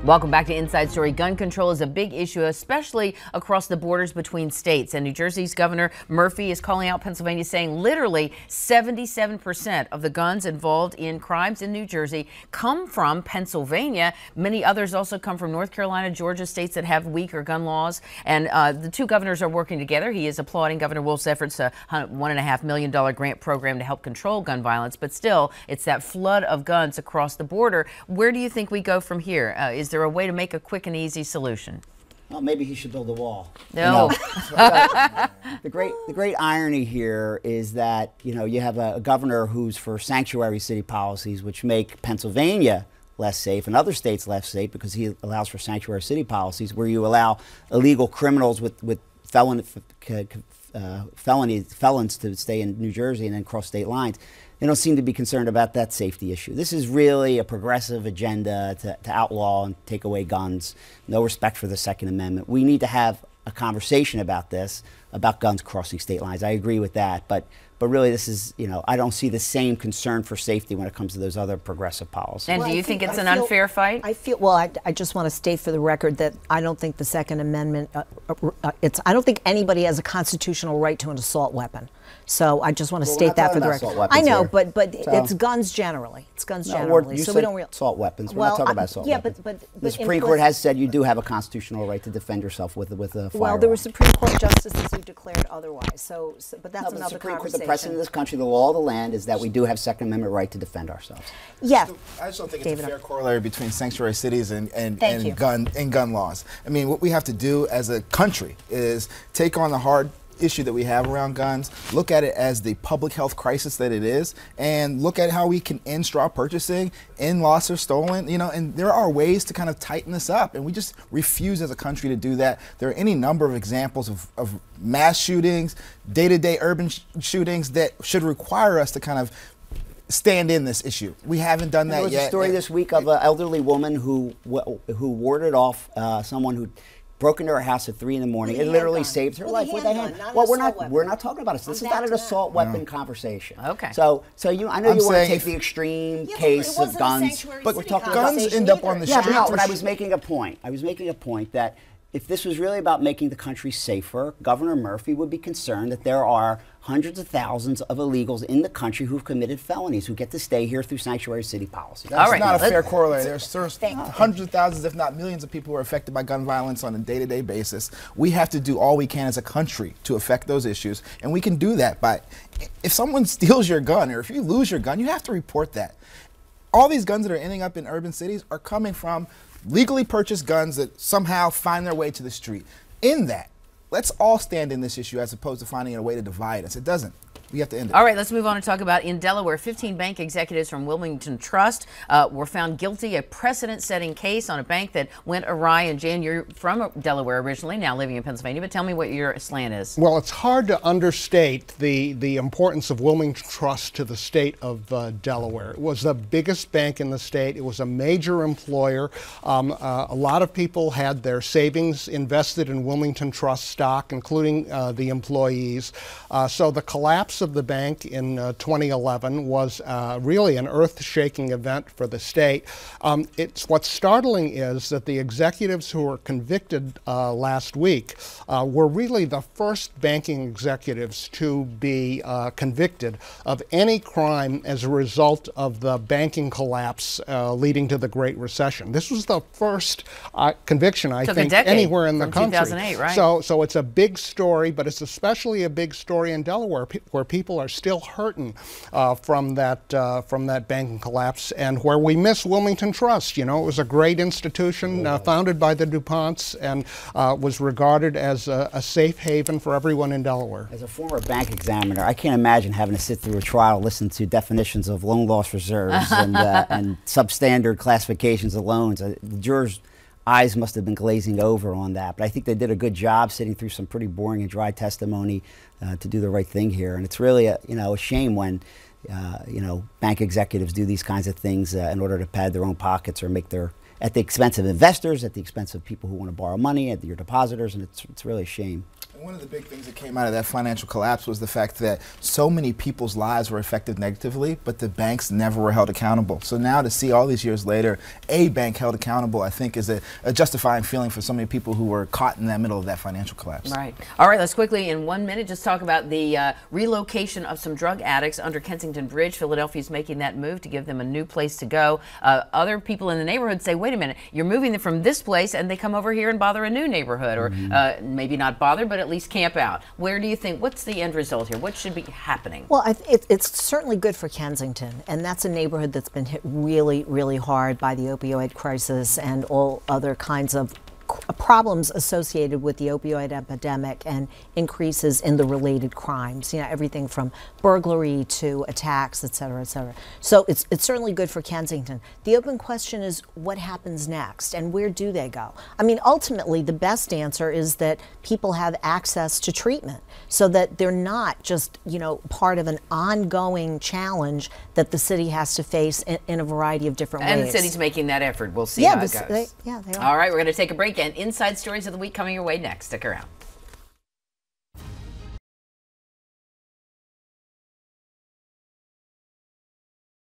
Welcome back to Inside Story. Gun control is a big issue, especially across the borders between states. And New Jersey's Governor Murphy is calling out Pennsylvania, saying literally 77% of the guns involved in crimes in New Jersey come from Pennsylvania. Many others also come from North Carolina, Georgia, states that have weaker gun laws. And the two governors are working together. He is applauding Governor Wolf's efforts, a $1.5 million grant program to help control gun violence. But still, it's that flood of guns across the border. Where do you think we go from here? Is there a way to make a quick and easy solution? Well, maybe he should build a wall. No. The great irony here is that, you have a governor who's for sanctuary city policies, which make Pennsylvania less safe and other states less safe, because he allows for sanctuary city policies where you allow illegal criminals with felons to stay in New Jersey and then cross state lines. They don't seem to be concerned about that safety issue. This is really a progressive agenda to outlaw and take away guns. No respect for the Second Amendment. We need to have a conversation about this, about guns crossing state lines. I agree with that, but really this is, I don't see the same concern for safety when it comes to those other progressive policies. And do you think it's an unfair fight? I just want to state for the record that I don't think the Second Amendment, I don't think anybody has a constitutional right to an assault weapon. So I just want to state that for the record. I know, but it's guns generally. It's guns generally. So we don't assault weapons. We're not talking about assault weapons. But the Supreme Court has said you do have a constitutional right to defend yourself with a firearm. Well, there were Supreme Court justices who declared otherwise. But that's another conversation. The precedent of this country, the law of the land, is that we do have Second Amendment right to defend ourselves. Yeah. I just don't think it's a fair corollary between sanctuary cities and gun laws. I mean, what we have to do as a country is take on the hard issue that we have around guns, look at it as the public health crisis that it is, and look at how we can end straw purchasing, end lost or stolen, and there are ways to kind of tighten this up, and we just refuse as a country to do that. There are any number of examples of mass shootings, day-to-day urban shootings that should require us to kind of stand in this issue. We haven't done that yet. There was a story this week of an elderly woman who warded off someone who broke into her house at 3 in the morning. It literally saved her life with a hand. Well, we're not talking about it. This is not an assault weapon conversation. Okay. So I know you want to take the extreme case of guns, but we're talking guns end up on the street. Yeah, but I was making a point. I was making a point that if this was really about making the country safer, Governor Murphy would be concerned that there are hundreds of thousands of illegals in the country who've committed felonies who get to stay here through sanctuary city policy. That's not a fair corollary. There's hundreds of thousands, if not millions, of people who are affected by gun violence on a day-to-day basis. We have to do all we can as a country to affect those issues, and we can do that by, if someone steals your gun or if you lose your gun, you have to report that. All these guns that are ending up in urban cities are coming from legally purchased guns that somehow find their way to the street. In that, let's all stand in this issue as opposed to finding a way to divide us. It doesn't. We have to end it. All right, let's move on and talk about in Delaware. 15 bank executives from Wilmington Trust were found guilty, a precedent-setting case on a bank that went awry in January. You're from Delaware originally, now living in Pennsylvania, but tell me what your slant is. Well, it's hard to understate the importance of Wilmington Trust to the state of Delaware. It was the biggest bank in the state. It was a major employer. A lot of people had their savings invested in Wilmington Trust stock, including the employees. So the collapse of the bank in 2011 was really an earth-shaking event for the state. What's startling is that the executives who were convicted last week were really the first banking executives to be convicted of any crime as a result of the banking collapse leading to the Great Recession. This was the first conviction, I think, anywhere in the country. 2008, right? So it's a big story, but it's especially a big story in Delaware, where people are still hurting from that banking collapse, and where we miss Wilmington Trust. It was a great institution founded by the DuPonts and was regarded as a safe haven for everyone in Delaware. As a former bank examiner, I can't imagine having to sit through a trial, listen to definitions of loan loss reserves and substandard classifications of loans. The jurors' eyes must have been glazing over on that, but I think they did a good job sitting through some pretty boring and dry testimony to do the right thing here. And it's really a shame when bank executives do these kinds of things in order to pad their own pockets or make at the expense of investors, at the expense of people who want to borrow money, at your depositors, and it's really a shame. One of the big things that came out of that financial collapse was the fact that so many people's lives were affected negatively, but the banks never were held accountable. So now to see all these years later a bank held accountable, I think is a justifying feeling for so many people who were caught in the middle of that financial collapse. Right. All right, let's quickly, in 1 minute, just talk about the relocation of some drug addicts under Kensington Bridge. Philadelphia is making that move to give them a new place to go. Other people in the neighborhood say, wait a minute, you're moving them from this place and they come over here and bother a new neighborhood, or maybe not bother, but at least camp out. Where do you think, what's the end result here? What should be happening? Well, it's certainly good for Kensington, and that's a neighborhood that's been hit really, really hard by the opioid crisis and all other kinds of problems associated with the opioid epidemic and increases in the related crimes, you know, everything from burglary to attacks, et cetera, et cetera. So it's certainly good for Kensington. The open question is what happens next and where do they go? I mean, ultimately, the best answer is that people have access to treatment so that they're not just, you know, part of an ongoing challenge that the city has to face in a variety of different ways. And the city's making that effort. We'll see how it goes. They are. All right, we're going to take a break, and Inside Stories of the Week coming your way next. Stick around.